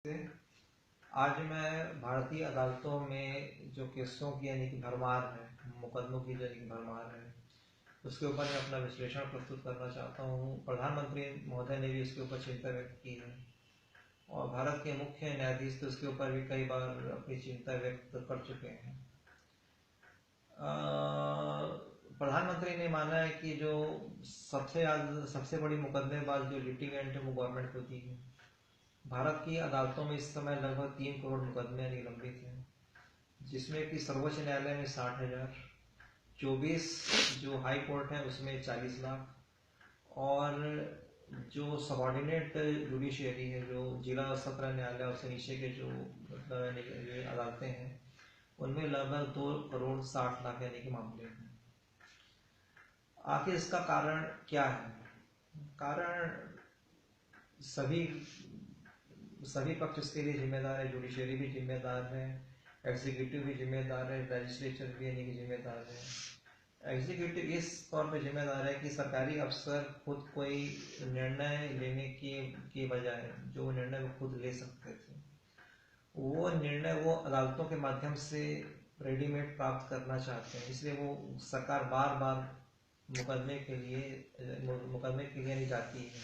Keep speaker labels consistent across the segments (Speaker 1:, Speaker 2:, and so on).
Speaker 1: से आज मैं भारतीय अदालतों में जो केसों की यानी कि भरमार है, मुकदमों की जो भरमार है, उसके ऊपर मैं अपना विश्लेषण प्रस्तुत करना चाहता हूँ। प्रधानमंत्री महोदय ने भी इसके ऊपर चिंता व्यक्त की है और भारत के मुख्य न्यायाधीश तो इसके ऊपर भी कई बार अपनी चिंता व्यक्त कर चुके हैं। प्रधानमंत्री ने माना है कि जो सबसे बड़ी मुकदमेबाज जो लिटिगेंट है वो गवर्नमेंट होती है। भारत की अदालतों में इस समय लगभग 3 करोड़ मुकदमे निलंबित हैं, जिसमें कि सर्वोच्च न्यायालय में 60,000, 24 जो हाई कोर्ट है उसमें 40 लाख और जो सबॉर्डिनेट जुडिशियरी है, जो जिला सत्र न्यायालय और से नीचे के जो अदालतें हैं, उनमें लगभग 2 करोड़ 60 लाख यानी कि मामले हैं। आखिर इसका कारण क्या है? कारण सभी पक्ष इसके लिए जिम्मेदार है। जुडिशरी भी जिम्मेदार है, एग्जीक्यूटिव भी जिम्मेदार है, लेजिस्लेचर भी यानी कि जिम्मेदार है। एग्जीक्यूटिव इस तौर पे जिम्मेदार है कि सरकारी अफसर खुद कोई निर्णय लेने की बजाय जो निर्णय वो खुद ले सकते थे, वो निर्णय वो अदालतों के माध्यम से रेडीमेड प्राप्त करना चाहते हैं। इसलिए वो सरकार बार बार मुकदमे के लिए नहीं जाती है।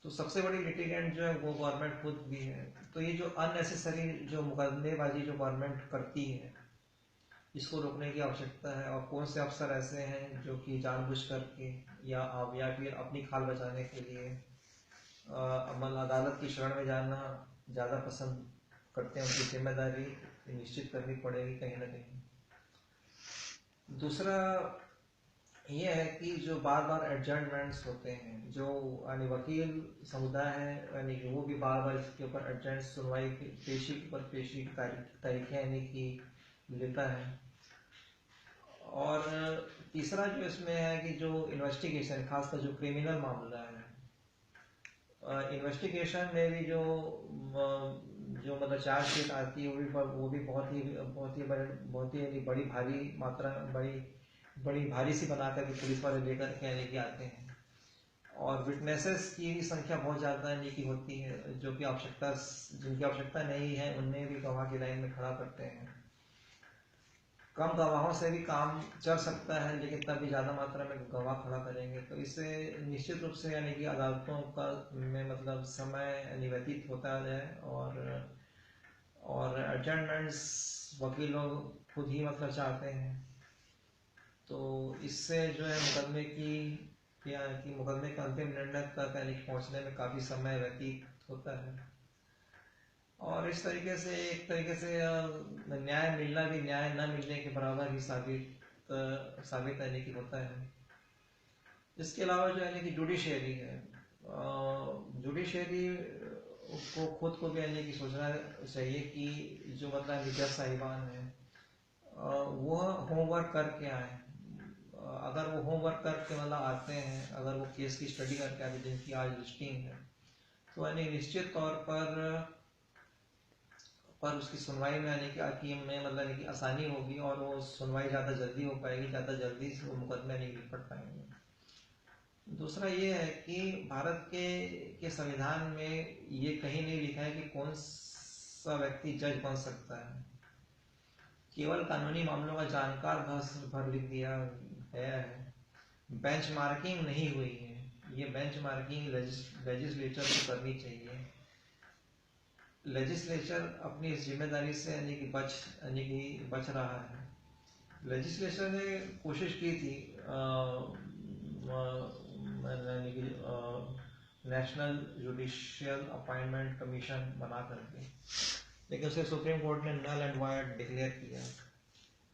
Speaker 1: तो सबसे बड़ी लिटिगेंट जो है वो गवर्नमेंट खुद भी है। तो ये जो अननेसेसरी जो मुकदमेबाजी जो गवर्नमेंट करती है, इसको रोकने की आवश्यकता है। और कौन से अफसर ऐसे हैं जो कि जानबूझ करके या फिर अपनी खाल बचाने के लिए अदालत की शरण में जाना ज़्यादा पसंद करते हैं, उनकी जिम्मेदारी निश्चित करनी पड़ेगी कहीं ना कहीं। दूसरा ये है कि जो बार बार एडजर्नमेंट्स होते हैं, जो वकील समुदाय है यानी कि वो भी बार बार इसके ऊपर एडजर्न सुनवाई पेशी पर पेशी की तारीखें यानी कि लेता है। और तीसरा जो इसमें है कि जो इन्वेस्टिगेशन, खासकर जो क्रिमिनल मामला है, इन्वेस्टिगेशन में भी जो मतलब चार्जशीट आती है वो भी बहुत ही बड़ी भारी सी बना करके पुलिस वाले लेके आते हैं। और विटनेसेस की भी संख्या बहुत ज़्यादा की होती है, जिनकी आवश्यकता नहीं है उन्हें भी गवाह की लाइन में खड़ा करते हैं। कम गवाहों से भी काम चल सकता है, लेकिन तब भी ज़्यादा मात्रा में गवाह खड़ा करेंगे तो इससे निश्चित रूप से यानी कि अदालतों का में मतलब समय व्यतीत होता है और एडजर्नमेंट्स वकील लोग खुद ही मतलब चाहते हैं। तो इससे जो है मुकदमे के अंतिम निर्णय तक पहुंचने में काफ़ी समय व्यतीत होता है। और इस तरीके से न्याय मिलना भी न्याय न मिलने के बराबर ही साबित यानी कि होता है। इसके अलावा जो यानी कि जुडिशरी है, जुडिशरी को खुद को भी यानी कि सोचना चाहिए कि जो मतलब जज साहिबान है वो होमवर्क करके आए। अगर वो होमवर्क करके मतलब आते हैं, अगर वो केस की स्टडी करके आते, जिनकी आज लिस्टिंग है, तो यानी निश्चित तौर पर उसकी सुनवाई में मतलब कि आसानी होगी और वो सुनवाई ज़्यादा जल्दी हो पाएगी, ज़्यादा जल्दी से वो मुकदमे नहीं निपट पाएंगे। दूसरा ये है कि भारत के संविधान में ये कहीं नहीं लिखा है कि कौन सा व्यक्ति जज बन सकता है। केवल कानूनी मामलों का जानकार भर लिख दिया गया है। बेंचमार्किंग नहीं हुई है। ये बेंचमार्किंग लेजिस्लेचर को करनी चाहिए। लेजिस्लेचर अपनी इस जिम्मेदारी से यानी कि बच रहा है। लेजिस्लेचर ने कोशिश की थी नेशनल जुडिशियल अपॉइंटमेंट कमीशन बना करके, लेकिन उसे सुप्रीम कोर्ट ने नल एंड वॉइड डिक्लेयर किया।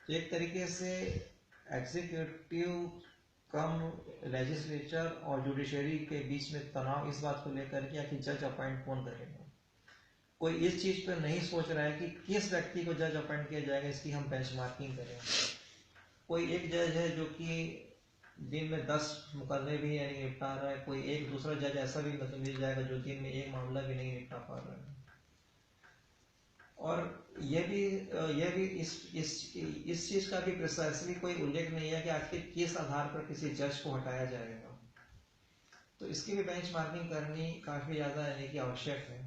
Speaker 1: तो एक तरीके से एग्जीक्यूटिव कम लेजिस्लेचर और जुडिशरी के बीच में तनाव इस बात को लेकर के कि जज अपॉइंट कौन करेगा। कोई इस चीज पर नहीं सोच रहा है कि किस व्यक्ति को जज अपॉइंट किया जाएगा, इसकी हम बेंचमार्किंग करें। कोई एक जज है जो कि दिन में 10 मुकदमे भी यानी निपटा रहा है, कोई एक दूसरा जज ऐसा भी मतलब मिल जाएगा जो दिन में एक मामला भी नहीं निपटा पा रहा है। और यह भी इस चीज का भी प्रिसाइसली कोई उल्लेख नहीं है कि आखिर किस आधार पर किसी जज को हटाया जाएगा। तो इसकी भी बेंचमार्किंग करनी काफी ज्यादा यानी कि आवश्यक है।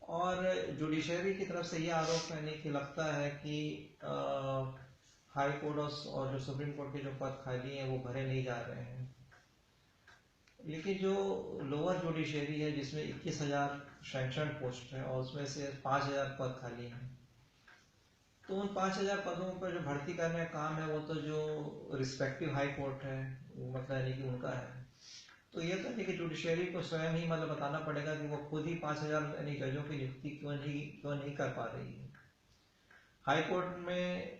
Speaker 1: और जुडिशरी की तरफ से ये आरोप यानी कि लगता है कि हाई कोर्ट और जो सुप्रीम कोर्ट के जो पद खाली हैं वो भरे नहीं जा रहे हैं, लेकिन जो लोअर जुडिशरी है जिसमें 21,000 सैंक्शन पोस्ट है और उसमें से 5,000 पद खाली हैं, तो उन 5,000 पदों पर जो भर्ती करने का काम है वो तो जो रिस्पेक्टिव हाई कोर्ट है मतलब यानी कि उनका है। तो ये तो कि जुडिशरी को स्वयं ही मतलब बताना पड़ेगा कि वो खुद ही 5,000 यानी जजों की नियुक्ति क्यों नहीं कर पा रही है। हाई कोर्ट में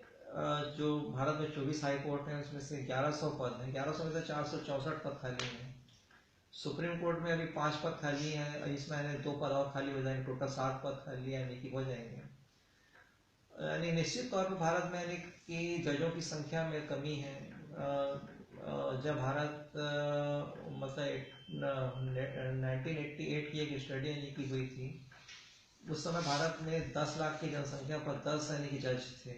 Speaker 1: जो भारत में 24 हाई कोर्ट है उसमें से 1100 पद हैं, 1100 में से 464 पद खाली हैं। सुप्रीम कोर्ट में अभी 5 पद खाली हैं, इसमें 2 पद और खाली हो जाएंगे, टोटल 7 पद खाली यानी कि हो जाएंगे। यानी निश्चित तौर पर भारत में यानी कि जजों की संख्या में कमी है। जब भारत मतलब 1988 की एक स्टडी यानी की हुई थी, उस समय भारत में 10 लाख की जनसंख्या पर 10 यानी कि जज थे,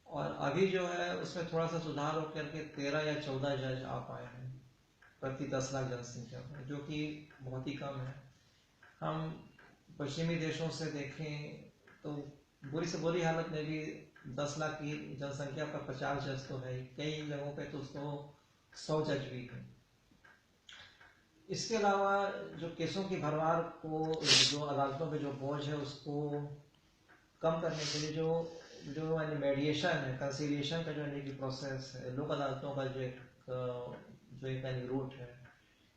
Speaker 1: और अभी जो है उसमें थोड़ा सा सुधार हो करके 13 या 14 जज आ पाए हैं प्रति 10 लाख जनसंख्या पर, जो कि बहुत ही कम है। हम पश्चिमी देशों से देखें तो बुरी से बुरी हालत में भी 10 लाख की जनसंख्या पर 50 जज तो है, कई जगहों पे तो उसको 100 जज भी है। इसके अलावा जो केसों की भरमार को, जो अदालतों पे जो बोझ है उसको कम करने के लिए जो यानी मेडिएशन है, कंसिलिएशन का जो यानी कि प्रोसेस है, लोक अदालतों का जो एक यानी रूट है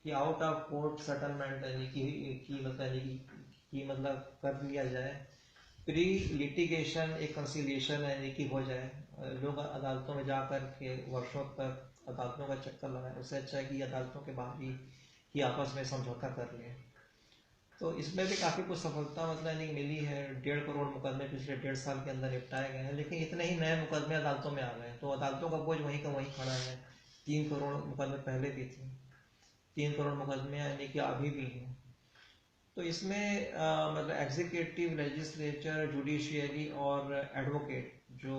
Speaker 1: कि आउट ऑफ कोर्ट सेटलमेंट यानी कि मतलब कर लिया जाए, प्री लिटिगेशन एक कंसिलिएशन यानी कि हो जाए, लोग अदालतों में जा कर के वर्षों तक अदालतों का चक्कर लगाए, उससे अच्छा है कि अदालतों के बाहर ही आपस में समझौता कर लें। तो इसमें भी काफ़ी कुछ सफलता मतलब यानी मिली है। 1.5 करोड़ मुकदमे पिछले 1.5 साल के अंदर निपटाए गए हैं, लेकिन इतने ही नए मुकदमे अदालतों में आ गए हैं, तो अदालतों का बोझ वहीं का वहीं खड़ा है। 3 करोड़ मुकदमे पहले भी थे, 3 करोड़ मुकदमे यानी कि अभी भी हैं। तो इसमें मतलब एग्जीक्यूटिव, लेजिस्लेचर, जुडिशियरी और एडवोकेट जो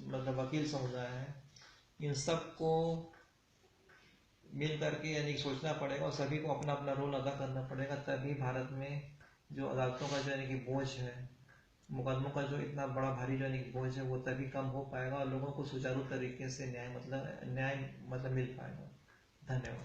Speaker 1: मतलब वकील समुदाय है, इन सब को मिल करके यानी सोचना पड़ेगा और सभी को अपना अपना रोल अदा करना पड़ेगा, तभी भारत में जो अदालतों का जो यानी कि बोझ है, मुकदमों का जो इतना बड़ा भारी जो यानी कि बोझ है वो तभी कम हो पाएगा और लोगों को सुचारू तरीके से न्याय मतलब मिल पाएगा। धन्यवाद।